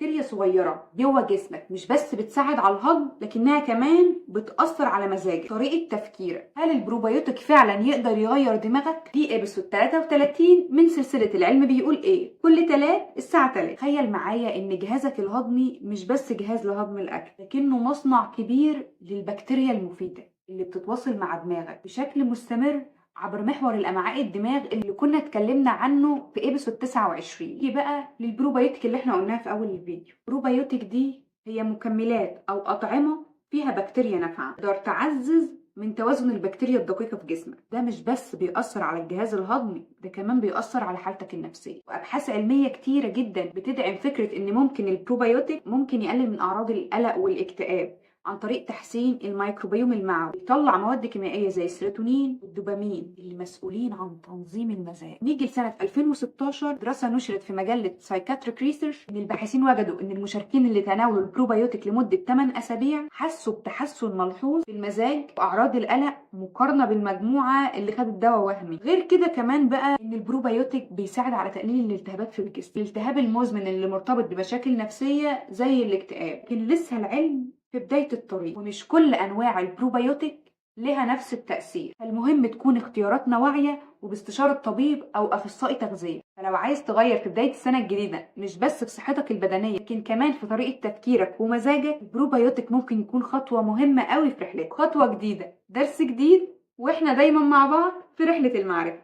بكتيريا صغيرة جوه جسمك مش بس بتساعد على الهضم، لكنها كمان بتأثر على مزاجك، طريقة تفكيرك. هل البروبيوتيك فعلا يقدر يغير دماغك؟ دي ابيسود 33 من سلسلة العلم بيقول ايه، كل تلات الساعة 3. تخيل معايا ان جهازك الهضمي مش بس جهاز لهضم الاكل، لكنه مصنع كبير للبكتيريا المفيدة اللي بتتواصل مع دماغك بشكل مستمر عبر محور الامعاء الدماغ اللي كنا اتكلمنا عنه في ابيسود 29. نيجي بقى للبروبيوتيك اللي احنا قلناها في اول الفيديو. البروبيوتيك دي هي مكملات او اطعمه فيها بكتيريا نافعه تقدر تعزز من توازن البكتيريا الدقيقه في جسمك. ده مش بس بيأثر على الجهاز الهضمي، ده كمان بيأثر على حالتك النفسيه. وابحاث علميه كتيره جدا بتدعم فكره ان ممكن البروبيوتيك ممكن يقلل من اعراض القلق والاكتئاب عن طريق تحسين الميكروبيوم المعوي، بيطلع مواد كيميائيه زي السيروتونين والدوبامين اللي مسؤولين عن تنظيم المزاج. نيجي لسنه 2016، دراسه نشرت في مجله سايكاتريك ريسيرش ان الباحثين وجدوا ان المشاركين اللي تناولوا البروبيوتيك لمده 8 اسابيع حسوا بتحسن ملحوظ في المزاج واعراض القلق مقارنه بالمجموعه اللي خدت دواء وهمي. غير كده كمان بقى ان البروبيوتيك بيساعد على تقليل الالتهابات في الجسم، الالتهاب المزمن اللي مرتبط بمشاكل نفسيه زي الاكتئاب. لكن لسه العلم في بداية الطريق، ومش كل أنواع البروبيوتيك لها نفس التأثير. فالمهم تكون اختياراتنا واعية وباستشارة طبيب أو أخصائي تغذية. فلو عايز تغير في بداية السنة الجديدة مش بس في صحتك البدنية لكن كمان في طريقة تفكيرك ومزاجك، البروبيوتيك ممكن يكون خطوة مهمة قوي في رحلتك. خطوة جديدة، درس جديد، وإحنا دايما مع بعض في رحلة المعرفة.